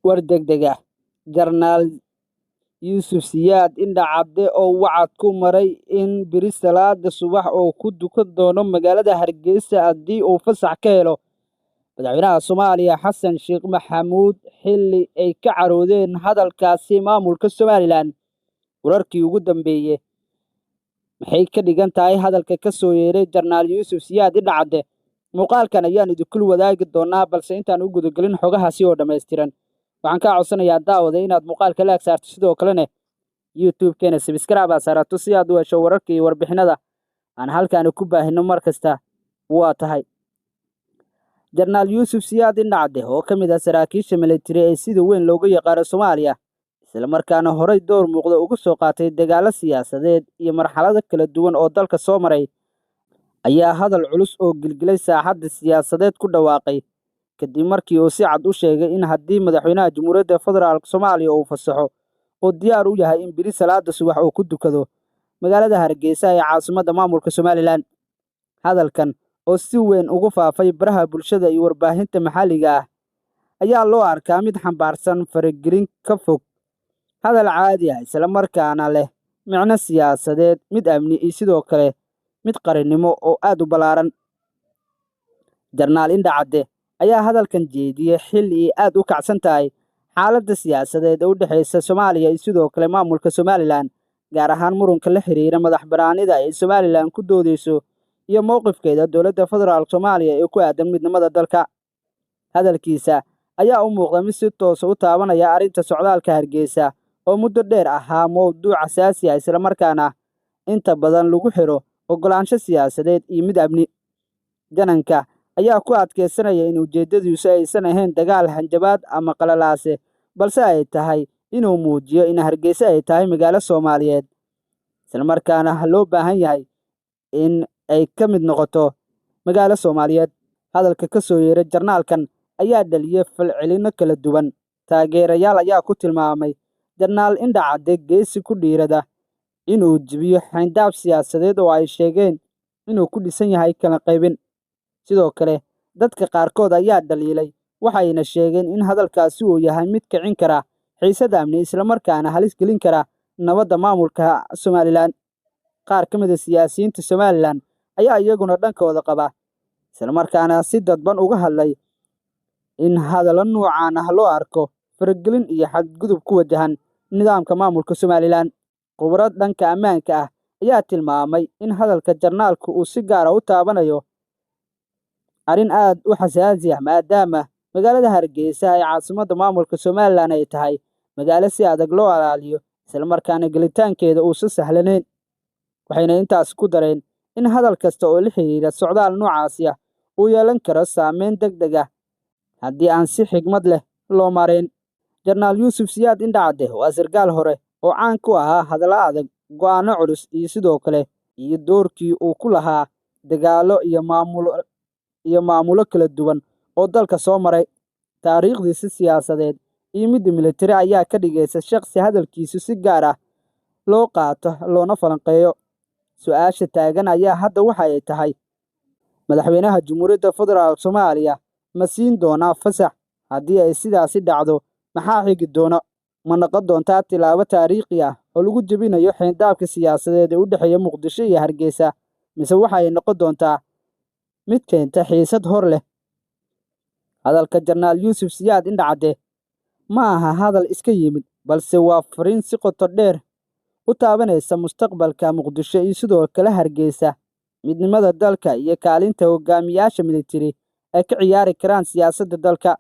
war degdeg ah Jarnaal Yuusuf Siyaad Indha Cabde oo wacad ku maray in beri salaada subax oo ku dukan doono magaalada Hargeysa haddii uu fasax ka helo madaxweynaha Soomaaliya Xasan Sheekh Maxamuud xilli ay ka caroodeen hadalkaasi maamulka Somaliland. Wararkii ugu dambeeyay maxay ka dhigan tahay hadalka ka soo yeeray Jarnaal Yuusuf Siyaad Indha Cabde? Muuqaalkan ayaan idinku wadaagi doonaa, balse intaan u gudagelin xogahaasi oo dhammaystiran waxaan ka codsanayaa daawada inaad muuqaalka like saarto, sidoo kalena YouTube-keena subscribe saarato si aad u hesho wararka iyo warbixinada aan halkaan ku baahino mar kasta. Waa tahay Jarnaal Yuusuf Siyaad Indha Cabde oo ka mid ah saraakiisha military ee sida weyn looga yaqaan Soomaaliya, isla markaana horey door muuqda uga soo qaatay dagaalo siyaasadeed iyo marxalado kala duwan oo dalka soo maray, ayaa hadal culus oo gilgilay saaxadda siyaasadeed ku dhawaaqay kadib markii uu si cad u sheegay in haddii madaxweynaha Jamhuuriyadda Federaalka Soomaaliya uu fasaxo oo diyaar u yahay in beri salaada subax uu ku dukado magaalada Hargeysa ee caasimadda maamulka Somaliland. Hadalkan oo si weyn ugu faafay baraha bulshada iyo warbaahinta maxalliga ah ayaa loo arkaa mid xambaarsan faragelin ka fog hadal caadi ah, isla markaana leh micno siyaasadeed, mid amni iyo sidoo kale mid qaranimo oo aad u ballaaran. Jarnaal Indha Cabde ayaa hadalkan jeediyay xilli ay aad u kacsan tahay xaaladda siyaasadeed ee u dhaxaysa Soomaaliya iyo sidoo kale maamulka Somaliland, gaar ahaan muranka la xiriira madax-bannaanida ay Somaliland ku doodeyso iyo mowqifkeeda dowladda federaalka Soomaaliya ee ku aadan midnimada dalka. Hadalkiisa ayaa u muuqda mid si toos ah u taabanaya arrinta socdaalka Hargeysa oo muddo dheer ahaa mowduuc xasaasi ah, isla markaana inta badan lagu xiro oggolaansho siyaasadeed iyo mid amni. Jananka ayaa ku adkeysanaya in ujeedadiisu aysan ahayn dagaal, hanjabaad ama qalalaase, balse ay tahay inuu muujiyo in Hargeysa ay tahay magaalo Soomaaliyeed, isla markaana loo baahan yahay in ay ka mid noqoto magaalo Soomaaliyeed. Hadalka ka soo yeeray jarnaalkan ayaa dhaliyay falcelinno kala duwan. Taageerayaal ayaa ku tilmaamay Jarnaal Indha Cabde geesi ku dhiirada inuu jibiyo xayndaab siyaasadeed oo ay sheegeen inuu ku dhisan yahay kala qaybin. Sidoo kale dadka qaarkood ayaa dhaliilay, waxayna sheegeen in hadalkaasi uu yahay mid kicin kara xiisad amni, isla markaana halis gelin kara nabadda maamulka Somaliland. Qaar ka mid ah siyaasiyiinta Somaliland ayaa iyaguna dhankooda qaba, isla markaana si dadban uga hadlay in hadallo noocan ah loo arko faragelin iyo xadgudub ku wajahan nidaamka maamulka Somaliland. Khubarad dhanka ammaanka ah ayaa tilmaamay in hadalka jarnaalku uu si gaar ah u taabanayo arrin aad u xasaasi ah, maadaama magaalada Hargeysa ee caasimadda maamulka Somaliland ay tahay magaalo si adag loo ilaaliyo, isla markaana gelitaankeeda uusan sahlanayn. Waxayna intaas ku dareen in hadal kasta oo la xiriira socdaal noocaasi ah uu yeelan karo saameyn degdeg ah haddii aan si xigmad leh loo maarayn. Jarnaal Yuusuf Siyaad Indha Cabde waa sarkaal hore oo caan ku ahaa hadallo adag, go'aano culus iyo sidoo kale doorkii uu ku lahaa dagaallo iyo maamulo kala duwan oo dalka soo maray. Taariikhdiisa siyaasadeed iyo midda military ayaa ka dhigaysa shakhsi hadalkiisu si gaar ah loo qaato loona falanqeeyo. Su'aasha taagan ayaa hadda waxa ay tahay, madaxweynaha Jamhuuriyadda Federaalka Soomaaliya ma siin doonaa fasax? Haddii ay sidaasi dhacdo, maxaa xigi doona? Ma noqon doontaa tilaabo taariikhi ah oo lagu jebinayo xayndaabka siyaasadeed ee u dhexeeya Muqdisho iyo Hargeysa, mise waxa ay noqon doontaa mid keenta xiisad hor leh? Hadalka Jarnaal Yuusuf Siyaad Indha Cabde ma aha hadal iska yimid, balse waa fariin si qoto dheer u taabanaysa mustaqbalka Muqdisho iyo sidoo kale Hargeysa, midnimada dalka iyo kaalinta hogaamiyaasha military ay ka ciyaari karaan siyaasadda dalka.